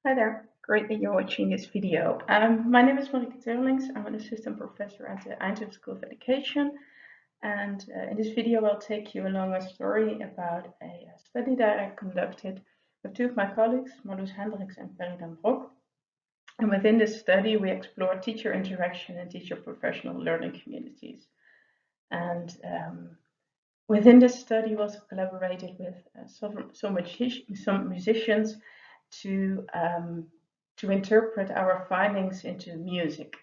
Hi there, great that you're watching this video. My name is Marieke Teurlings. I'm an assistant professor at the Eindhoven School of Education. And in this video, I'll take you along a story about a study that I conducted with two of my colleagues, Marloes Hendricks and Perry den Broek. And within this study, we explored teacher interaction and teacher professional learning communities. And within this study, we also collaborated with some musicians to interpret our findings into music.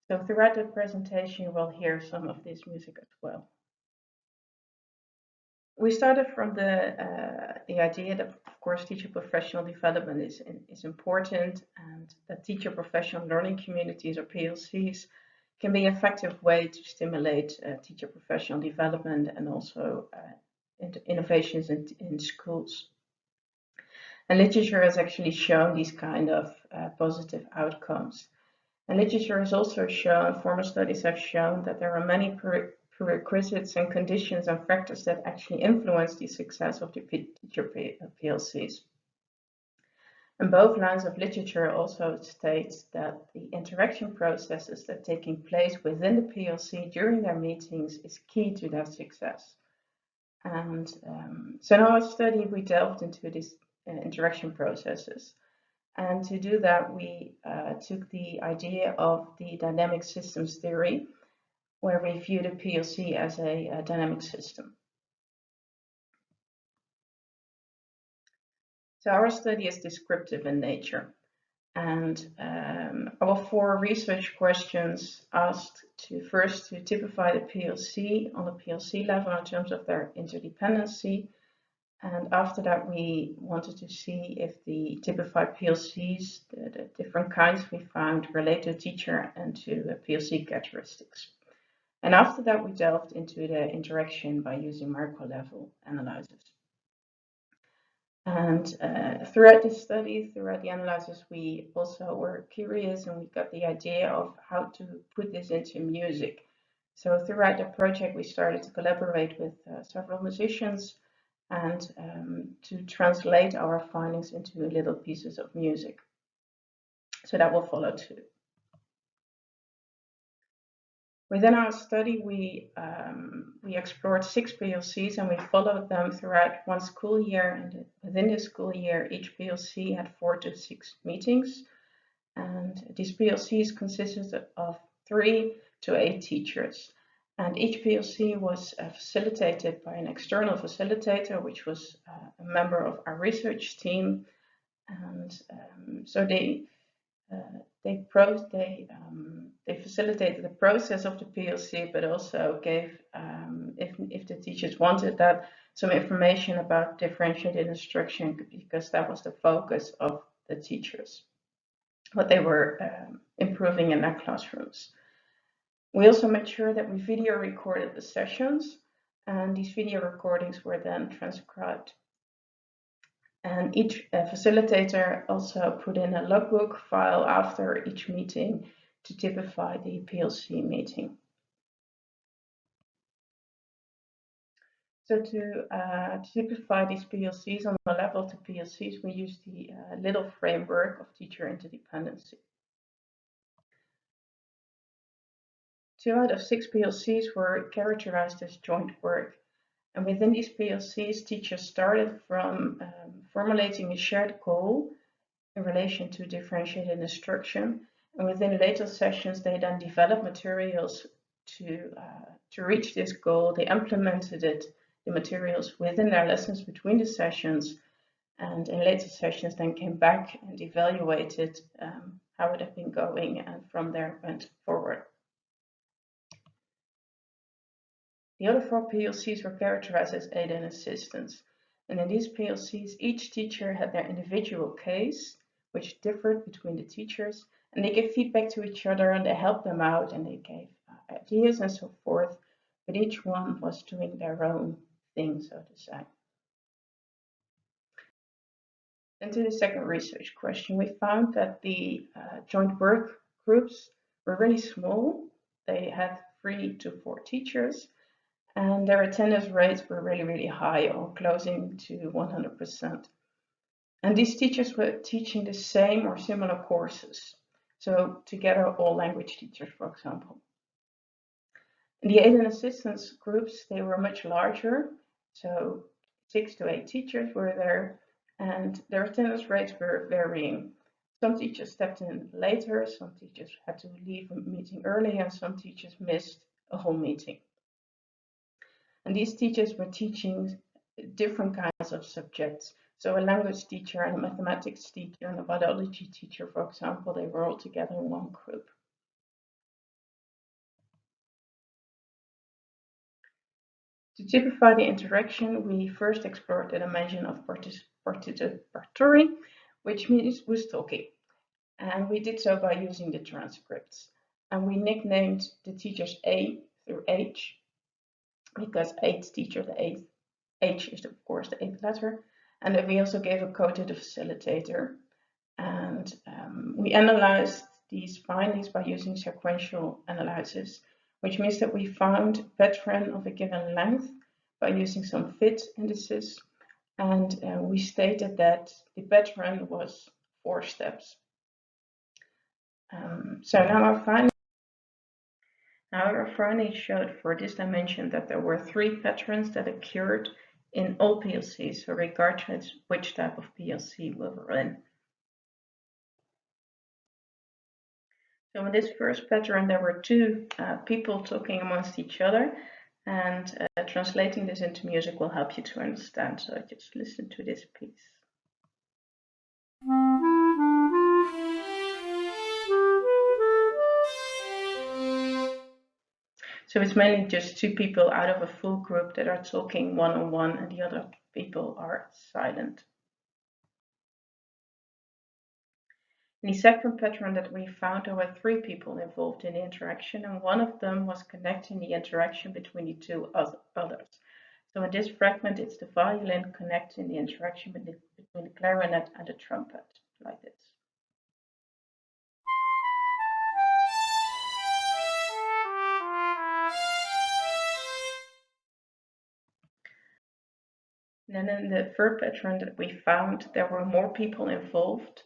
So throughout the presentation, you will hear some of this music as well. We started from the idea that, of course, teacher professional development is important, and that teacher professional learning communities, or PLCs, can be an effective way to stimulate teacher professional development and also innovations in schools. And literature has actually shown these kind of positive outcomes. And literature has also shown, former studies have shown, that there are many prerequisites and conditions and factors that actually influence the success of the teacher PLCs. And both lines of literature also states that the interaction processes that are taking place within the PLC during their meetings is key to their success. And so in our study, we delved into these interaction processes. And to do that, we took the idea of the dynamic systems theory, where we view the PLC as a dynamic system. So our study is descriptive in nature. And our 4 research questions asked first to typify the PLC on the PLC level in terms of their interdependency. And after that, we wanted to see if the typified PLCs, the different kinds we found, relate to teacher and to PLC characteristics. And after that, we delved into the interaction by using micro-level analysis. And throughout this study, throughout the analysis, we also were curious and we got the idea of how to put this into music. So throughout the project, we started to collaborate with several musicians and to translate our findings into little pieces of music. So that will follow too. Within our study, we explored 6 PLCs and we followed them throughout one school year. And within this school year, each PLC had 4 to 6 meetings. And these PLCs consisted of 3 to 8 teachers. And each PLC was facilitated by an external facilitator, which was a member of our research team. And so they facilitated the process of the PLC, but also gave, if the teachers wanted that, some information about differentiated instruction, because that was the focus of the teachers, what they were improving in their classrooms. We also made sure that we video recorded the sessions, and these video recordings were then transcribed. And each facilitator also put in a logbook file after each meeting to typify the PLC meeting. So to typify these PLCs on the level to PLCs, we used the little framework of teacher interdependency. 2 out of 6 PLCs were characterized as joint work. And within these PLCs, teachers started from formulating a shared goal in relation to differentiated instruction. And within later sessions, they then developed materials to reach this goal. They implemented the materials within their lessons between the sessions. And in later sessions, then came back and evaluated how it had been going, and from there went forward. The other 4 PLCs were characterized as aid and assistance. And in these PLCs, each teacher had their individual case, which differed between the teachers, and they gave feedback to each other and they helped them out and they gave ideas and so forth, but each one was doing their own thing, so to say. And to the second research question, we found that the joint work groups were really small. They had 3 to 4 teachers, and their attendance rates were really, really high, or closing to 100%. And these teachers were teaching the same or similar courses. So together, all language teachers, for example. And the aid and assistance groups, they were much larger. So 6 to 8 teachers were there, and their attendance rates were varying. Some teachers stepped in later, some teachers had to leave a meeting early, and some teachers missed a whole meeting. And these teachers were teaching different kinds of subjects. So a language teacher and a mathematics teacher and a biology teacher, for example, they were all together in one group. To typify the interaction, we first explored the dimension of participatory, which means who's talking. And we did so by using the transcripts. And we nicknamed the teachers A through H, because eighth teacher, the eighth, H is of course the eighth letter. And then we also gave a code to the facilitator. And we analyzed these findings by using sequential analysis, which means that we found a pattern of a given length by using some fit indices. And we stated that the pattern was 4 steps. So now our findings showed for this dimension that there were 3 patterns that occurred in all PLCs, so regardless which type of PLC we were in. So in this first pattern, there were 2 people talking amongst each other, and translating this into music will help you to understand. So just listen to this piece. So it's mainly just 2 people out of a full group that are talking one-on-one, and the other people are silent. In the second pattern that we found, there were 3 people involved in the interaction, and one of them was connecting the interaction between the 2 others. So in this fragment, it's the violin connecting the interaction between the clarinet and the trumpet, like this. And then in the third pattern that we found, there were more people involved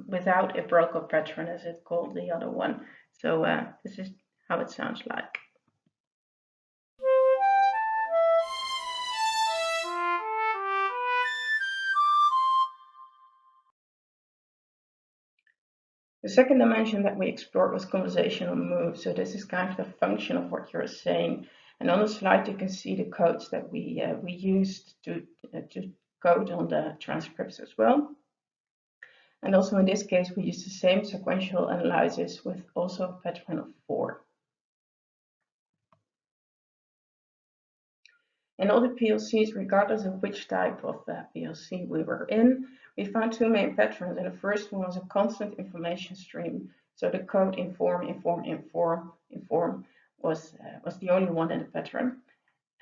without a broken pattern, as it's called the other one. So this is how it sounds like. The second dimension that we explored was conversational mood. So this is kind of the function of what you're saying. And on the slide, you can see the codes that we used to code on the transcripts as well. And also in this case, we used the same sequential analysis with also a pattern of 4. In all the PLCs, regardless of which type of PLC we were in, we found 2 main patterns, and the first one was a constant information stream. So the code inform was the only one in the pattern.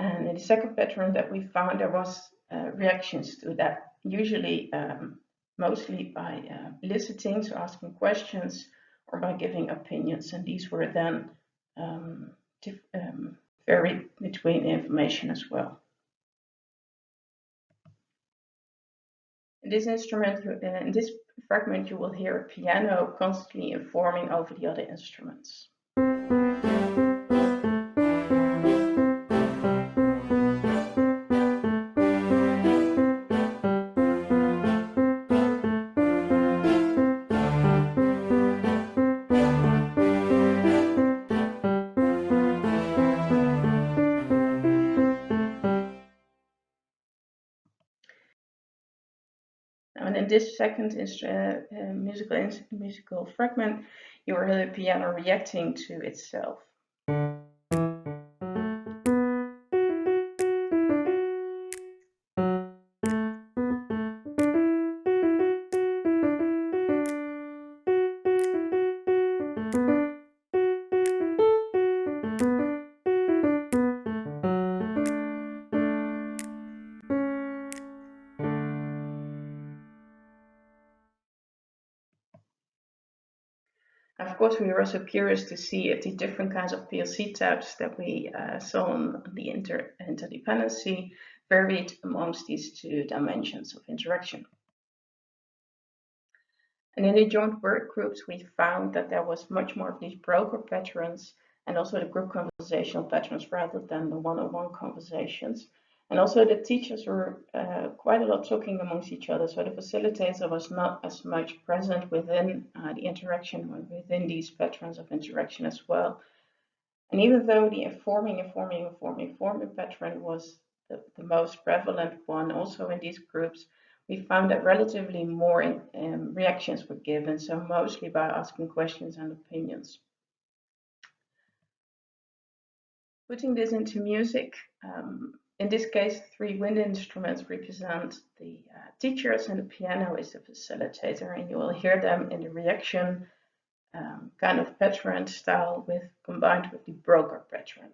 And in the second pattern that we found, there was reactions to that, usually mostly by eliciting, so asking questions, or by giving opinions. And these were then varied between the information as well. In this instrument, in this fragment, you will hear a piano constantly informing over the other instruments. And in this second musical fragment, you will hear the piano reacting to itself. Of course, we were also curious to see if the different kinds of PLC types that we saw on the interdependency varied amongst these 2 dimensions of interaction. And in the joint work groups, we found that there was much more of these broker patterns and also the group conversational patterns rather than the one-on-one conversations. And also the teachers were quite a lot talking amongst each other. So the facilitator was not as much present within the interaction or within these patterns of interaction as well. And even though the informing pattern was the most prevalent one also in these groups, we found that relatively more reactions were given, so mostly by asking questions and opinions. Putting this into music, in this case, 3 wind instruments represent the teachers and the piano is the facilitator, and you will hear them in the reaction kind of pattern style combined with the broker pattern.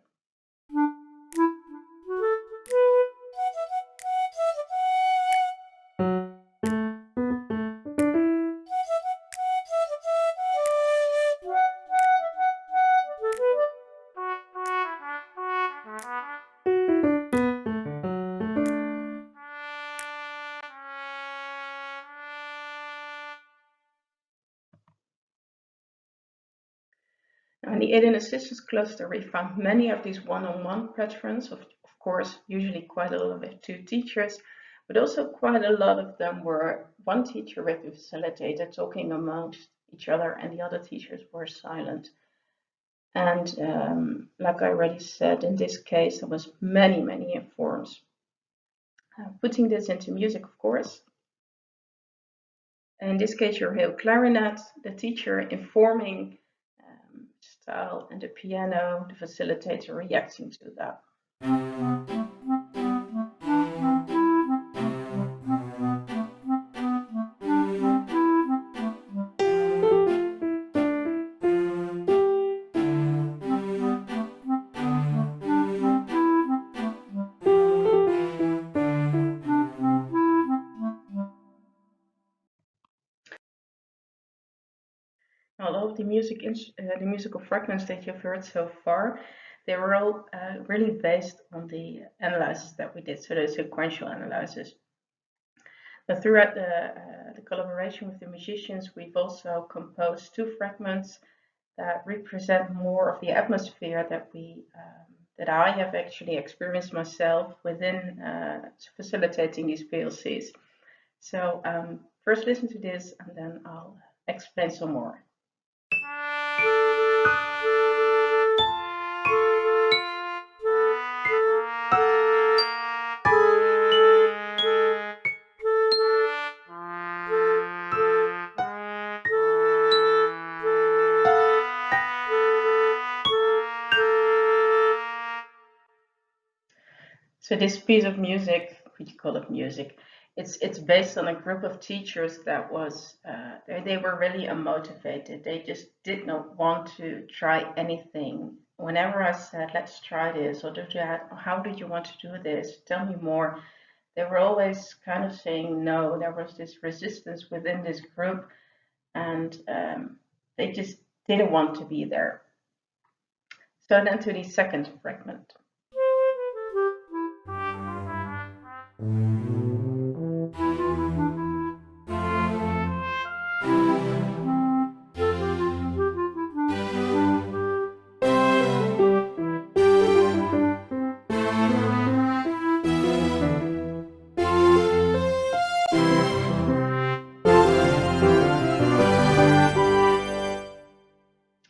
In the aid and assistance cluster, we found many of these one-on-one patterns, of course, usually quite a lot with 2 teachers, but also quite a lot of them were one teacher with the facilitator talking amongst each other and the other teachers were silent. And like I already said, in this case, there was many informs. Putting this into music, of course. In this case, you hear clarinet, the teacher informing style, and the piano, the facilitator reacting to that. All of the musical fragments that you've heard so far, they were all really based on the analysis that we did, so the sequential analysis. But throughout the collaboration with the musicians, we've also composed 2 fragments that represent more of the atmosphere that I have actually experienced myself within facilitating these PLCs. So first listen to this and then I'll explain some more. So this piece of music, could you call it music? It's based on a group of teachers that was they were really unmotivated. They just did not want to try anything. Whenever I said, let's try this or do that, or how did you want to do this? Tell me more. They were always kind of saying no. There was this resistance within this group, and they just didn't want to be there. So then to the second fragment.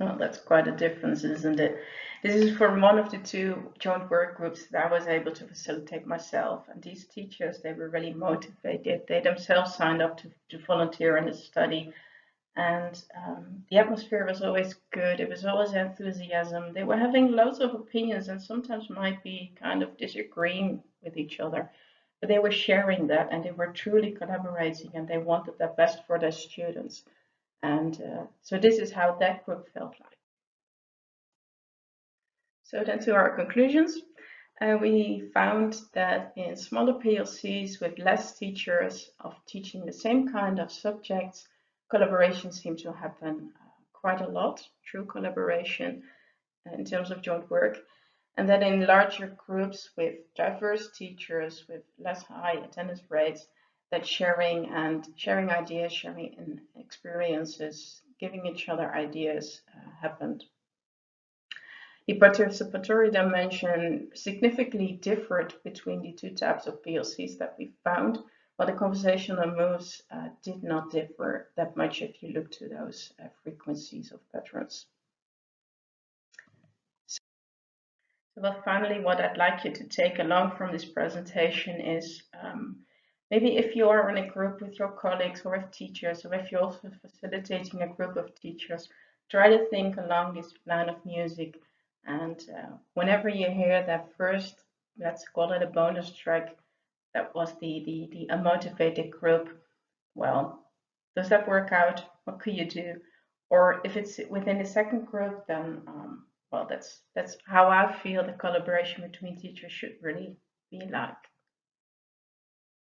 Well, that's quite a difference, isn't it? This is from one of the 2 joint work groups that I was able to facilitate myself. And these teachers, they were really motivated. They themselves signed up to volunteer in this study. And the atmosphere was always good. It was always enthusiasm. They were having loads of opinions and sometimes might be kind of disagreeing with each other. But they were sharing that and they were truly collaborating and they wanted the best for their students. And so this is how that group felt like. So then to our conclusions. We found that in smaller PLCs with less teachers of teaching the same kind of subjects, collaboration seems to happen quite a lot, true collaboration in terms of joint work. And then in larger groups with diverse teachers with less high attendance rates, that sharing ideas, sharing experiences, giving each other ideas happened. The participatory dimension significantly differed between the two types of PLCs that we found, while the conversational moves did not differ that much if you look to those frequencies of patterns. Well, finally, what I'd like you to take along from this presentation is maybe if you are in a group with your colleagues or with teachers, or if you're also facilitating a group of teachers, try to think along this line of music. And whenever you hear that first, let's call it a bonus track, that was the unmotivated group, well, does that work out? What could you do? Or if it's within the second group, then well, that's how I feel the collaboration between teachers should really be like.